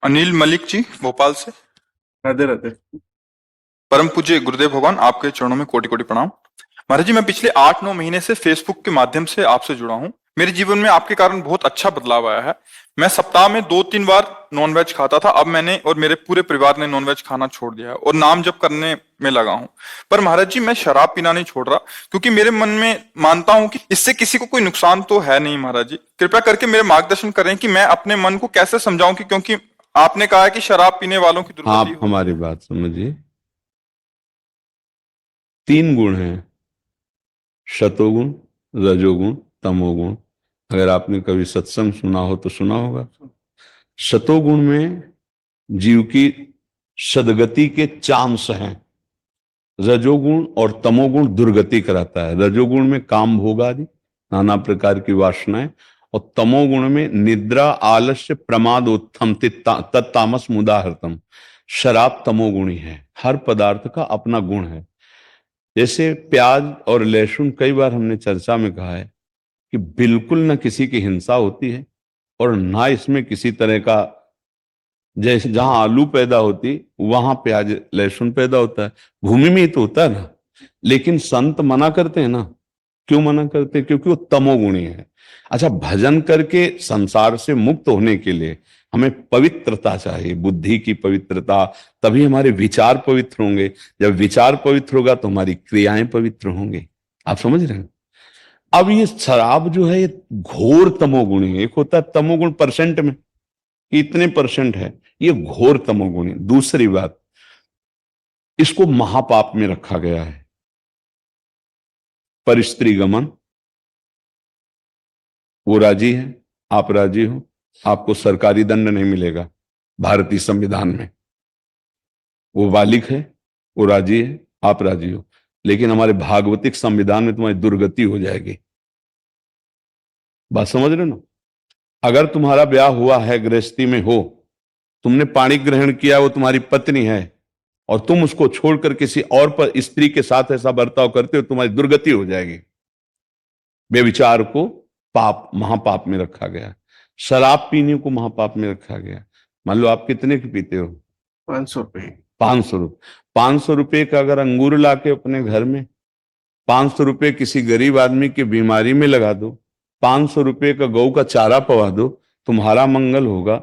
अनिल मलिक जी, भोपाल से। राधे राधे। परम पूज्य गुरुदेव भगवान, आपके चरणों में कोटि कोटि प्रणाम। महाराज जी, मैं पिछले 8-9 महीने से फेसबुक के माध्यम से आपसे जुड़ा हूँ। मेरे जीवन में आपके कारण बहुत अच्छा बदलाव आया है। मैं सप्ताह में 2-3 बार नॉनवेज खाता था, अब मैंने और मेरे पूरे परिवार ने नॉनवेज खाना छोड़ दिया है और नाम जप करने में लगा हूँ। पर महाराज जी, मैं शराब पीना नहीं छोड़ रहा, क्योंकि मेरे मन में मानता हूँ कि इससे किसी को कोई नुकसान तो है नहीं। महाराज जी, कृपया करके मेरे मार्गदर्शन करें कि मैं अपने मन को कैसे समझाऊं कि क्योंकि आपने कहा है कि शराब पीने वालों की दुर्गति आप होती हमारी है। बात समझिए। 3 गुण हैं, शतोगुण, रजोगुण, तमोगुण। अगर आपने कभी सत्संग सुना हो तो सुना होगा। शतोगुण में जीव की सदगति के चांस हैं। रजोगुण और तमोगुण दुर्गति कराता है। रजोगुण में काम भोग आदि नाना प्रकार की वासनाएं, और तमोगुण में निद्रा, आलस्य, प्रमाद, उत्थम, तत्तामस मुदाहृतम। शराब तमोगुणी है। हर पदार्थ का अपना गुण है। जैसे प्याज और लहसुन, कई बार हमने चर्चा में कहा है कि बिल्कुल न किसी की हिंसा होती है और ना इसमें किसी तरह का, जैसे जहां आलू पैदा होती वहां प्याज लहसुन पैदा होता है, भूमि में ही तो होता है ना। लेकिन संत मना करते हैं ना। क्यों मना करते हैं? क्योंकि वो तमोगुणी है। अच्छा, भजन करके संसार से मुक्त होने के लिए हमें पवित्रता चाहिए, बुद्धि की पवित्रता। तभी हमारे विचार पवित्र होंगे। जब विचार पवित्र होगा तो हमारी क्रियाएं पवित्र होंगी। आप समझ रहे हैं? अब ये शराब जो है, ये घोर तमोगुणी है। एक होता है तमोगुण परसेंट में कि इतने परसेंट है, ये घोर तमोगुणी। दूसरी बात, इसको महापाप में रखा गया है। परस्त्री गमन, वो राजी है, आप राजी हो, आपको सरकारी दंड नहीं मिलेगा भारतीय संविधान में। वो बालिक है, वो राजी है, आप राजी हो, लेकिन हमारे भागवतिक संविधान में तुम्हारी दुर्गति हो जाएगी। बात समझ रहे हो ना? अगर तुम्हारा ब्याह हुआ है, गृहस्थी में हो, तुमने पाणी ग्रहण किया, वो तुम्हारी पत्नी है, और तुम उसको छोड़कर किसी और पर स्त्री के साथ ऐसा बर्ताव करते हो, तुम्हारी दुर्गति हो जाएगी। व्यभिचार को पाप, महापाप में रखा गया। शराब पीने को महापाप में रखा गया। मान लो आप कितने की पीते हो? 500 रुपए। 500 रुपये। 500 रुपये का अगर अंगूर ला के अपने घर में, 500 रुपये किसी गरीब आदमी की बीमारी में लगा दो, 500 रुपये का गौ का चारा पवा दो, तुम्हारा मंगल होगा,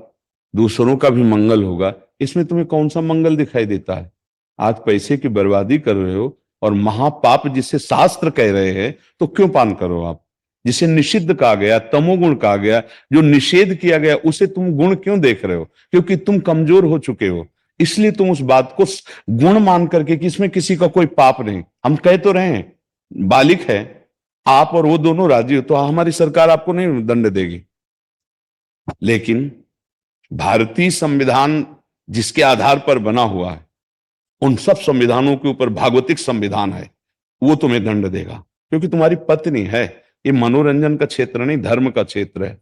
दूसरों का भी मंगल होगा। इसमें तुम्हें कौन सा मंगल दिखाई देता है? आज पैसे की बर्बादी कर रहे हो, और महापाप जिसे शास्त्र कह रहे हैं, तो क्यों पान करो आप? जिसे निषिद्ध कहा गया, तमोगुण कहा गया, जो निषेध किया गया, उसे तुम गुण क्यों देख रहे हो? क्योंकि तुम कमजोर हो चुके हो, इसलिए तुम उस बात को गुण मान करके कि इसमें किसी का कोई पाप नहीं। हम कह तो रहे हैं, बालिक है, आप और वो दोनों राजी हो, तो हमारी सरकार आपको नहीं दंड देगी। लेकिन भारतीय संविधान जिसके आधार पर बना हुआ है, उन सब संविधानों के ऊपर भागवतिक संविधान है, वो तुम्हें दंड देगा, क्योंकि तुम्हारी पत्नी है। ये मनोरंजन का क्षेत्र नहीं, धर्म का क्षेत्र है।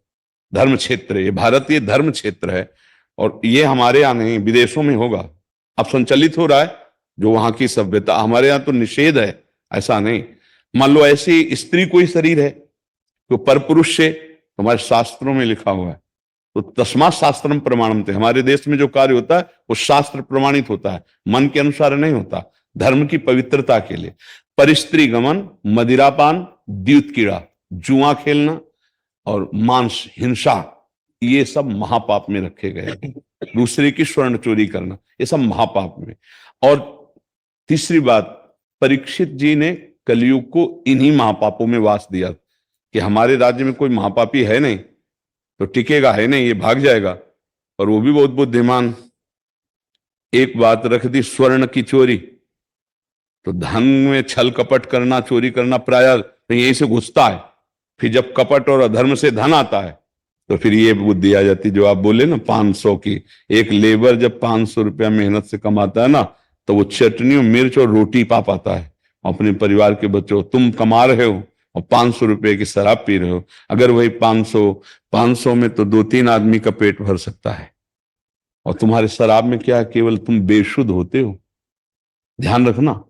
धर्म क्षेत्र है ये, भारतीय धर्म क्षेत्र है। और ये हमारे यहाँ नहीं, विदेशों में होगा। अब संचालित हो रहा है जो वहां की सभ्यता। हमारे यहाँ तो निषेध है, ऐसा नहीं। मान लो ऐसी स्त्री कोई शरीर है तो पर पुरुष से, हमारे शास्त्रों में लिखा हुआ है, तो तस्मात् शास्त्रम प्रमाणमते। हमारे देश में जो कार्य होता है वो शास्त्र प्रमाणित होता है, मन के अनुसार नहीं होता, धर्म की पवित्रता के लिए। परिस्त्री गमन, मदिरापान, द्यूत कीड़ा, जुआ खेलना और मांस हिंसा, ये सब महापाप में रखे गए हैं। दूसरे की स्वर्ण चोरी करना, ये सब महापाप में। और तीसरी बात, परीक्षित जी ने कलयुग को इन्हीं महापापों में वास दिया कि हमारे राज्य में कोई महापापी है नहीं तो टिकेगा, है नहीं, ये भाग जाएगा। और वो भी बहुत बुद्धिमान। एक बात रख दी, स्वर्ण की चोरी, तो धन में छल कपट करना, चोरी करना प्राय यहीं से घुसता है। फिर जब कपट और अधर्म से धन आता है तो फिर ये बुद्धि आ जाती, जो आप बोले ना 500 की। एक लेबर जब 500 रुपया मेहनत से कमाता है ना, तो वो चटनी और मिर्च और रोटी पा पाता है अपने परिवार के बच्चों। तुम कमा रहे हो और 500 रुपये की शराब पी रहे हो। अगर वही 500 में तो 2-3 आदमी का पेट भर सकता है। और तुम्हारे शराब में क्या है? केवल तुम बेशुद्ध होते हो। ध्यान रखना,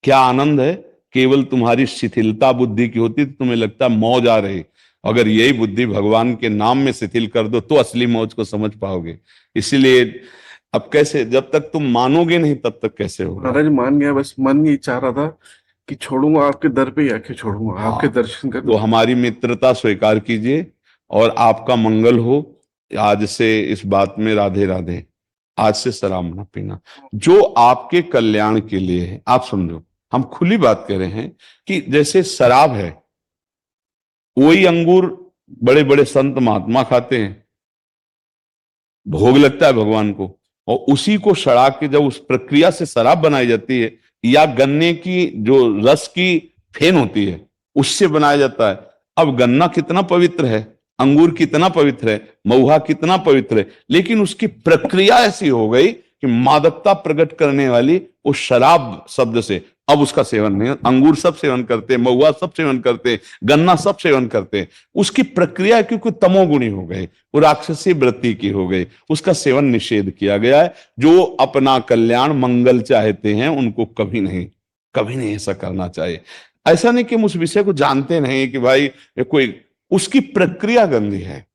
क्या आनंद है। केवल तुम्हारी शिथिलता बुद्धि की होती तो तुम्हें लगता मौज आ रही। अगर यही बुद्धि भगवान के नाम में शिथिल कर दो तो असली मौज को समझ पाओगे। इसीलिए अब कैसे, जब तक तुम मानोगे नहीं तब तक कैसे होगा। महाराज मान गया, बस मन ये चाह रहा था कि छोड़ूंगा, आपके दर पे ही आके छोड़ूंगा, हाँ, आपके दर्शन कर। तो हमारी मित्रता स्वीकार कीजिए और आपका मंगल हो। आज से इस बात में राधे राधे। आज से शराब ना पीना, जो आपके कल्याण के लिए है। आप समझो, हम खुली बात कर रहे हैं कि जैसे शराब है, वही अंगूर बड़े बड़े संत महात्मा खाते हैं, भोग लगता है भगवान को, और उसी को सड़ा के जब उस प्रक्रिया से शराब बनाई जाती है, या गन्ने की जो रस की फेन होती है उससे बनाया जाता है। अब गन्ना कितना पवित्र है, अंगूर कितना पवित्र है, महुआ कितना पवित्र है, लेकिन उसकी प्रक्रिया ऐसी हो गई कि मादकता प्रकट करने वाली उस शराब शब्द से अब उसका सेवन नहीं। अंगूर सब सेवन करते, महुआ सब सेवन करते, गन्ना सब सेवन करते। उसकी प्रक्रिया क्योंकि तमोगुणी हो गई, वो राक्षसी वृत्ति की हो गई, उसका सेवन निषेध किया गया है। जो अपना कल्याण मंगल चाहते हैं उनको कभी नहीं ऐसा करना चाहिए। ऐसा नहीं कि हम उस विषय को जानते नहीं कि भाई ये कोई, उसकी प्रक्रिया गंदी है,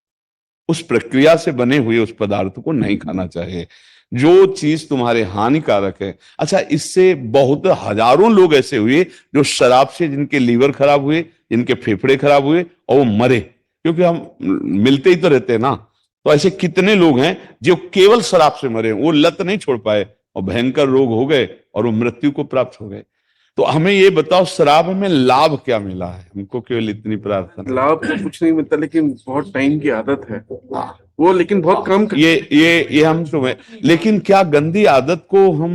उस प्रक्रिया से बने हुए उस पदार्थ को नहीं खाना चाहिए। जो चीज तुम्हारे हानिकारक है, अच्छा इससे बहुत हजारों लोग ऐसे हुए जो शराब से जिनके लीवर खराब हुए, जिनके फेफड़े खराब हुए और वो मरे, क्योंकि हम मिलते ही तो रहते हैं ना। तो ऐसे कितने लोग हैं जो केवल शराब से मरे, वो लत नहीं छोड़ पाए और भयंकर रोग हो गए और वो मृत्यु को प्राप्त हो गए। तो हमें ये बताओ, शराब में लाभ क्या मिला है हमको? केवल इतनी प्रार्थना। लाभ तो कुछ नहीं मिलता, लेकिन बहुत टाइम की आदत है वो, लेकिन बहुत कम ये हम तुम्हें, लेकिन क्या गंदी आदत को हम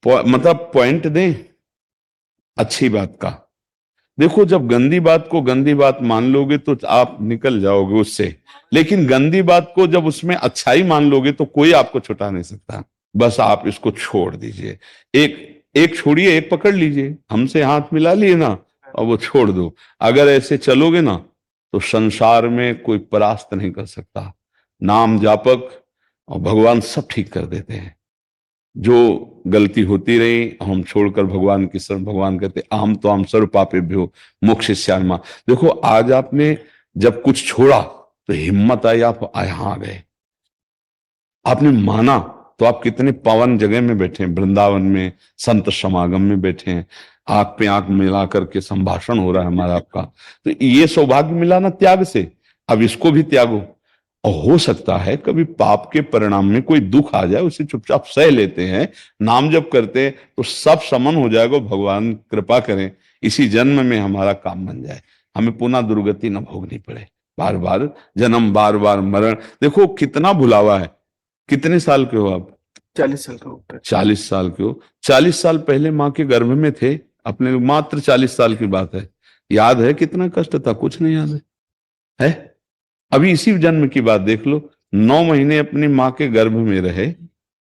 मतलब पॉइंट दें अच्छी बात का? देखो, जब गंदी बात को गंदी बात मान लोगे तो आप निकल जाओगे उससे, लेकिन गंदी बात को जब उसमें अच्छाई मान लोगे तो कोई आपको छुटा नहीं सकता। बस आप इसको छोड़ दीजिए, एक छोड़िए, एक पकड़ लीजिए, हमसे हाथ मिला लिए ना और वो छोड़ दो। अगर ऐसे चलोगे ना तो संसार में कोई परास्त नहीं कर सकता। नाम जापक और भगवान सब ठीक कर देते हैं। जो गलती होती रही हम छोड़कर भगवान की शरण, भगवान कहते अहम तो हम सर्व पापेभ्यो मोक्षयिष्यामि। देखो, आज आपने जब कुछ छोड़ा तो हिम्मत आई, आप यहाँ आ गए, आपने माना, तो आप कितने पावन जगह में बैठे हैं, वृंदावन में संत समागम में बैठे हैं, आंख पे आंख मिला करके संभाषण हो रहा है हमारा आपका। तो ये सौभाग्य मिला ना त्याग से, अब इसको भी त्यागो। और हो सकता है कभी पाप के परिणाम में कोई दुख आ जाए, उसे चुपचाप सह लेते हैं, नाम जप करते हैं तो सब समन हो जाएगा। भगवान कृपा करें इसी जन्म में हमारा काम बन जाए, हमें पुनः दुर्गति न भोगनी पड़े, बार बार जन्म, बार बार मरण। देखो कितना भुलावा है। कितने साल के हो आप? 40 साल का होता है। 40 साल के हो। 40 साल पहले माँ के गर्भ में थे अपने, मात्र 40 साल की बात है। याद है कितना कष्ट था? कुछ नहीं याद है? अभी इसी जन्म की बात देख लो, 9 महीने अपनी माँ के गर्भ में रहे,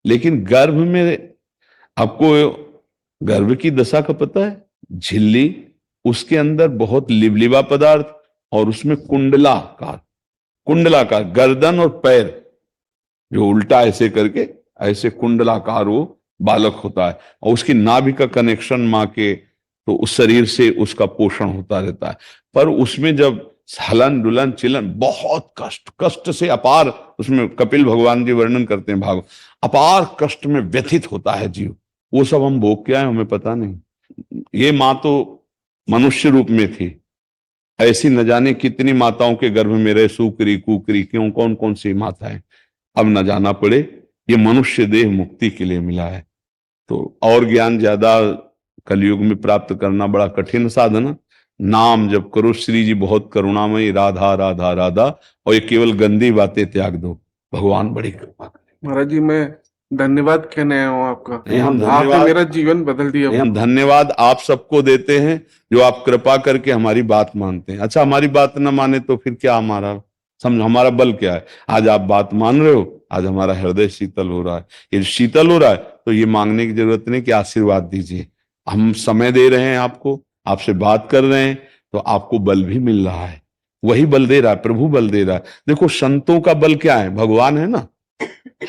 लेकिन गर्भ में आपको गर्भ की दशा का पता है? झिल्ली, उसके अंदर बहुत लिबलिबा पदार्थ और उसमें कुंडलाकार गर्दन और पैर जो उल्टा ऐसे करके ऐसे कुंडलाकार वो बालक होता है, और उसकी नाभि का कनेक्शन माँ के तो उस शरीर से उसका पोषण होता रहता है। पर उसमें जब हलन डुलन चिलन, बहुत कष्ट से अपार, उसमें कपिल भगवान जी वर्णन करते हैं भाग, अपार कष्ट में व्यथित होता है जीव। वो सब हम भोग के आए, हमें पता नहीं। ये माँ तो मनुष्य रूप में थी, ऐसी न जाने कितनी माताओं के गर्भ में रहे, सुकरी कुकरी क्यों, कौन कौन सी माताएं, अब न जाना पड़े। ये मनुष्य देह मुक्ति के लिए मिला है। तो और ज्ञान ज्यादा कलयुग में प्राप्त करना बड़ा कठिन साधन है। नाम जब करो, श्री जी बहुत करुणामयी, राधा राधा राधा, और ये केवल गंदी बातें त्याग दो, भगवान बड़ी कृपा करें। महाराज जी, मैं धन्यवाद कहने आया हूँ आपका। नहीं, हम आपने धन्यवाद, मेरा जीवन बदल दिया। हम धन्यवाद आप सबको देते हैं जो आप कृपा करके हमारी बात मानते हैं। अच्छा, हमारी बात न माने तो फिर क्या हमारा समझो, हमारा बल क्या है? आज आप बात मान रहे हो, आज हमारा हृदय शीतल हो रहा है। ये शीतल हो रहा है तो ये मांगने की जरूरत नहीं कि आशीर्वाद दीजिए। हम समय दे रहे हैं आपको, आपसे बात कर रहे हैं, तो आपको बल भी मिल रहा है। वही बल दे रहा है, प्रभु बल दे रहा है। देखो, संतों का बल क्या है? भगवान है ना।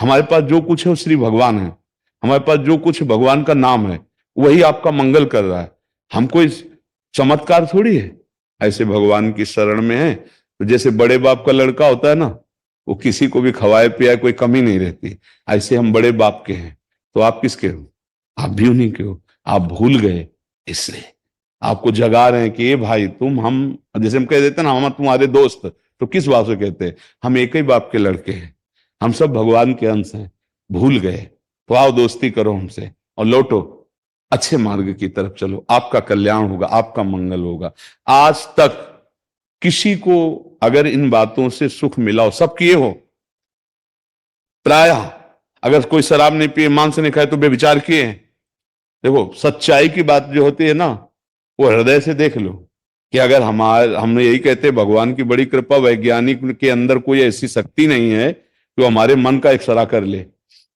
हमारे पास जो कुछ है वो श्री भगवान है, हमारे पास जो कुछ भगवान का नाम है, वही आपका मंगल कर रहा है। हम कोई चमत्कार थोड़ी है, ऐसे भगवान की शरण में है। तो जैसे बड़े बाप का लड़का होता है ना, वो किसी को भी खवाए पियाए कोई कमी नहीं रहती, ऐसे हम बड़े बाप के हैं। तो आप किसके हो? आप भी उन्हीं के हो। आप भूल गए, इसलिए आपको जगा रहे हैं कि ये भाई तुम, हम जैसे हम कह देते हैं ना हम तुम्हारे दोस्त, तो किस बात से कहते हैं? हम एक ही बाप के लड़के हैं, हम सब भगवान के अंश हैं। भूल गए तो आओ दोस्ती करो हमसे और लौटो, अच्छे मार्ग की तरफ चलो, आपका कल्याण होगा, आपका मंगल होगा। आज तक किसी को अगर इन बातों से सुख मिला हो, सब किए हो प्राय, अगर कोई शराब नहीं पिए, मांस नहीं खाए तो बेविचार किए हैं। देखो सच्चाई की बात जो होती है ना, वो हृदय से देख लो कि अगर हमने यही कहते हैं भगवान की बड़ी कृपा, वैज्ञानिक के अंदर कोई ऐसी शक्ति नहीं है कि वो हमारे मन का एक्सरा कर ले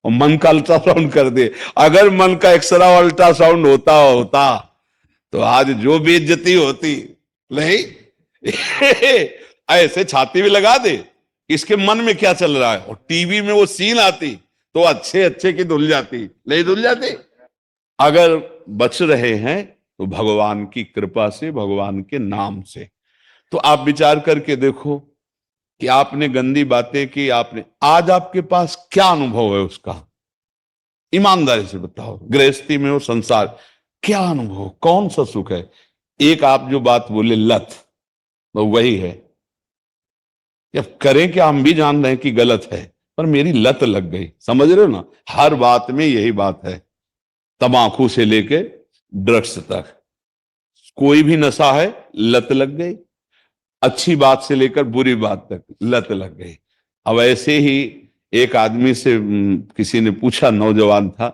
और मन का अल्ट्रासाउंड कर दे। अगर मन का एक्सरा और अल्ट्रासाउंड होता तो आज जो बेइज्जती होती नहीं ऐसे छाती भी लगा दे इसके मन में क्या चल रहा है, और टीवी में वो सीन आती तो अच्छे अच्छे की धुल जाती, नहीं धुल जाती। अगर बच रहे हैं तो भगवान की कृपा से, भगवान के नाम से। तो आप विचार करके देखो कि आपने गंदी बातें की, आपने, आज आपके पास क्या अनुभव है उसका? ईमानदारी से बताओ, गृहस्थी में हो, संसार, क्या अनुभव, कौन सा सुख है? एक आप जो बात बोले लत, तो वही है। अब करें क्या, हम भी जान रहे हैं कि गलत है, पर मेरी लत लग गई, समझ रहे हो ना? हर बात में यही बात है, तम्बाकू से लेके ड्रग्स तक, कोई भी नशा है लत लग गई, अच्छी बात से लेकर बुरी बात तक लत लग गई। अब ऐसे ही एक आदमी से किसी ने पूछा, नौजवान था,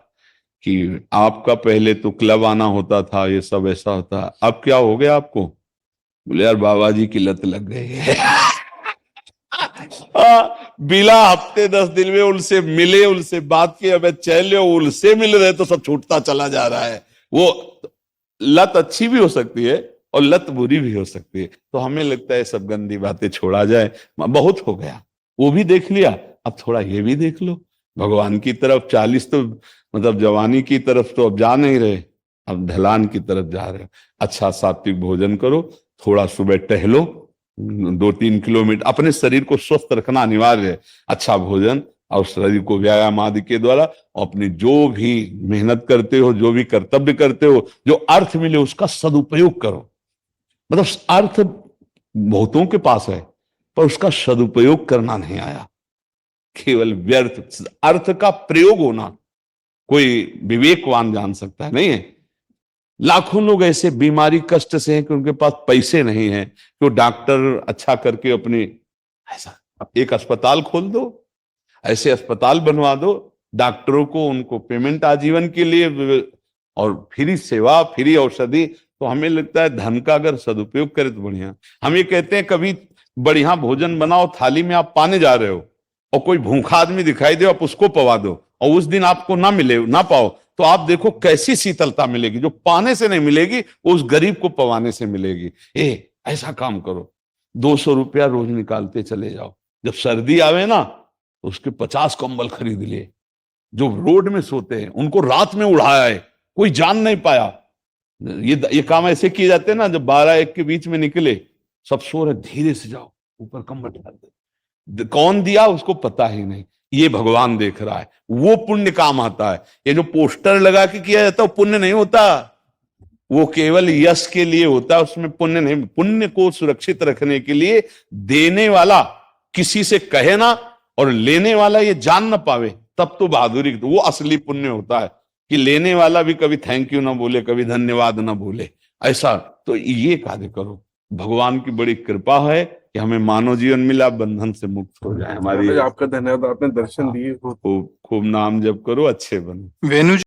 कि आपका पहले तो क्लब आना होता था, ये सब ऐसा होता, अब क्या हो गया आपको? बोले यार बाबा जी की लत लग गई है। बिना हफ्ते 10 दिन में उनसे मिले, उनसे बात की, अब चले उनसे मिल रहे तो सब छूटता चला जा रहा है। वो लत अच्छी भी हो सकती है और लत बुरी भी हो सकती है। तो हमें लगता है सब गंदी बातें छोड़ा जाए, बहुत हो गया, वो भी देख लिया, अब थोड़ा ये भी देख लो भगवान की तरफ। 40 तो मतलब जवानी की तरफ तो अब जा नहीं रहे, अब ढलान की तरफ जा रहे हो। अच्छा सात्विक भोजन करो, थोड़ा सुबह टहलो, 2-3 किलोमीटर, अपने शरीर को स्वस्थ रखना अनिवार्य है। अच्छा भोजन और शरीर को व्यायाम आदि के द्वारा, अपनी जो भी मेहनत करते हो, जो भी कर्तव्य करते हो, जो अर्थ मिले उसका सदुपयोग करो। मतलब अर्थ बहुतों के पास है पर उसका सदुपयोग करना नहीं आया, केवल व्यर्थ। अर्थ का प्रयोग होना कोई विवेकवान जान सकता है, नहीं है। लाखों लोग ऐसे बीमारी कष्ट से हैं कि उनके पास पैसे नहीं है कि वो डॉक्टर अच्छा करके अपनी, ऐसा एक अस्पताल खोल दो, ऐसे अस्पताल बनवा दो, डॉक्टरों को उनको पेमेंट आजीवन के लिए और फ्री सेवा, फ्री औषधि। तो हमें लगता है धन का अगर सदुपयोग करे तो बढ़िया। हम ये कहते हैं कभी बढ़िया भोजन बनाओ, थाली में आप पाने जा रहे हो और कोई भूखा आदमी दिखाई दे, आप उसको पवा दो, और उस दिन आपको ना मिले, ना पाओ, तो आप देखो कैसी शीतलता मिलेगी, जो पाने से नहीं मिलेगी वो उस गरीब को पवाने से मिलेगी। ऐसा काम करो, 200 रुपया रोज निकालते चले जाओ। जब सर्दी आवे ना तो उसके 50 कंबल खरीद लिए। जो रोड में सोते हैं उनको रात में उड़ाया है, कोई जान नहीं पाया। ये काम ऐसे किए जाते हैं ना, जब 12-1 के बीच में निकले, सब सो रहे, धीरे से जाओ, ऊपर कंबल डाल दे, कौन दिया उसको पता ही नहीं, ये भगवान देख रहा है, वो पुण्य काम आता है। ये जो पोस्टर लगा के किया जाता है वो पुण्य नहीं होता, वो केवल यश के लिए होता है, उसमें पुण्य नहीं। पुण्य को सुरक्षित रखने के लिए देने वाला किसी से कहे ना और लेने वाला ये जान ना पावे, तब तो बहादुरी, वो असली पुण्य होता है कि लेने वाला भी कभी थैंक यू ना बोले, कभी धन्यवाद ना बोले। ऐसा तो ये कार्य करो। भगवान की बड़ी कृपा है कि हमें मानव जीवन मिला, बंधन से मुक्त हो जाए हमारी। आपका धन्यवाद, आपने दर्शन दिए। खूब खूब नाम जप करो, अच्छे बनो। वेणु जी